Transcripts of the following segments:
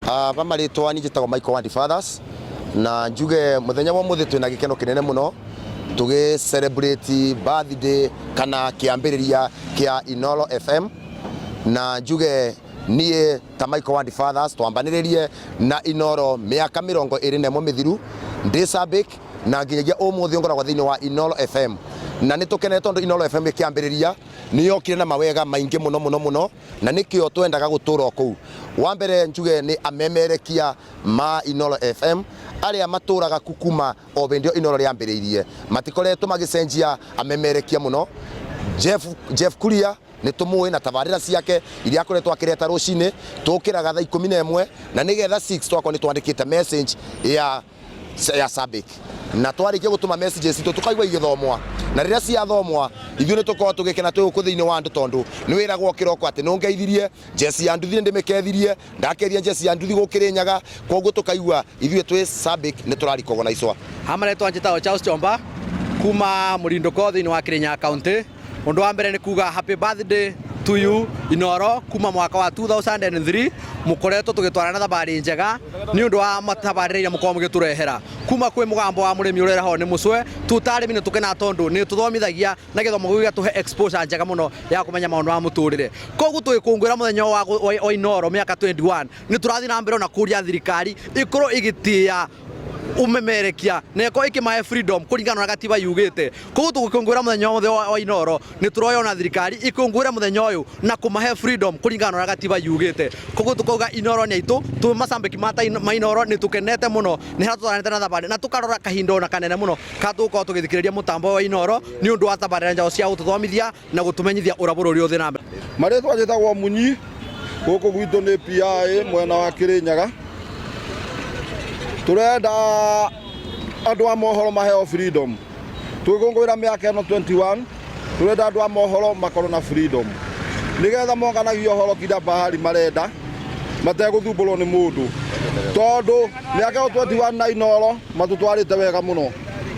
Bamaritwa ni jitagwo Michael Wandi Fathers na njuge muthenya wa muthi twina gikeno kinene muno tugi celebrate birthday kana kiambiriria kia Inoro FM na njuge nie ta Michael Wandi Fathers twambaniririe na Inoro miaka 21 mithiru ndi Sabik na nginyagia umuthi ngoragwa thiini wa Inoro FM na nitukene tondu Inoro FM ikiambiriria niyokire na mawega maingi muno na nikio twendaga gutura kuu wa mbere njuge ni amemerekia ma Inoro FM aria maturaga kukuma o bendio Inoro riambiririe matikoretwo magicenjia amemerekia muno Jeff Kuria ni tumuwe na tabarira ciake iria akoretwo akireta rucini tukiraga thaa 11 na nigetha 6 twako ni twandikite message ya Sabik na twarikie gutuma messages itu tukaigwa igithomwa na riria cia thomwa ithuĩ nĩ tũkorwo tũgĩkena twĩ gũkũ thĩinĩ wa andũ tondu nĩ wĩragwo kĩroko atĩ nĩ ngeithirie njeci ya nduthi ndĩmĩkethirie ndakeria njeci ya nduthi gũkĩrĩnyaga koguo tũkaigua ithuĩ twĩ Sabik nĩ tũrarikogwo na icwa hamaretwo njĩtagwo Charles Chomba kuma Mũrindũko thĩinĩ wa Kirinyaga County. Ũndũ wa mbere nĩ kuga happy birthday to you Inoro kuma mwaka wa 2003 mukoretwo tugitwarana thabari njega ni undu wa matabarire iria mukorwo mugiturehera kuma kwĩ mugambo wa murimi urereho ni mucwe tutarimi ni tukena tondu ni tuthomithagia na githomo gĩu gĩatuhe exposure njega muno ya kumenya maundu ma muturire koguo twikungwira muthenya wa Inoro miaka 21 ni turathi na mbere na kuria thirikari ikorwo igitia umemerekia neko ikimahe freedom kuringana na gatiba yugite koguo tugikungwira muthenya wa Inoro ni turoyona thirikari ikungwira muthenya uyu na kumahe freedom kuringana na gatiba yugite koguo tukoga Inoro ni itu tu Masambiki mata Inoro ni tukenete muno ni hatutwaranite na thabari na tukarora kahindo na kanene muno katuko tugithikiriria mutambo wa Inoro ni undu wa thabari njao cia ututhomithia na gutumenyithia uraburo uri uthi na mbere maretwa njitagwo Munyi guku gwitu ni PI mwena wa Kirinyaga turenda andu a mohoro maheo freedom twikungwira miaka ino 21 turenda andu a mohoro makorwo na freedom nigetha monganagio horo kida bahari marenda mateguthumbũrwo ni mundu tondu miaka 21 na Inoro matutwarite wega muno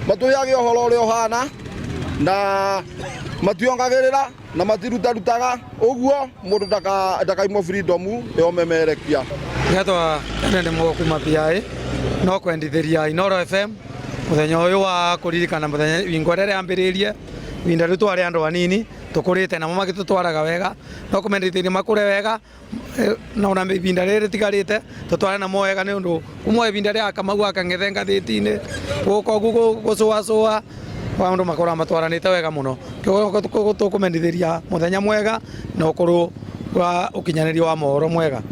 matuheage horo uri ohana na mationgagirira na matirutaga uguo mundu ndakaimo freedom yo memerekia gatwa nende mo kuma PI no kwendithiria Inoro FM muthenya uyu wa kuririkana muthenya wingo rere ambiririe winda ritu ari andu anini tukurite na mama gitutwaraga wega no kumendithiria makure wega na ona winda rere tigarite tutware na moega ni undu umwe winda ria Kamau akang'ethenga thitini guko gucua wandu makora matwaranite wega muno tukumendithiria muthenya mwega na ukuru wa ukinyaniria wa mohoro mwega.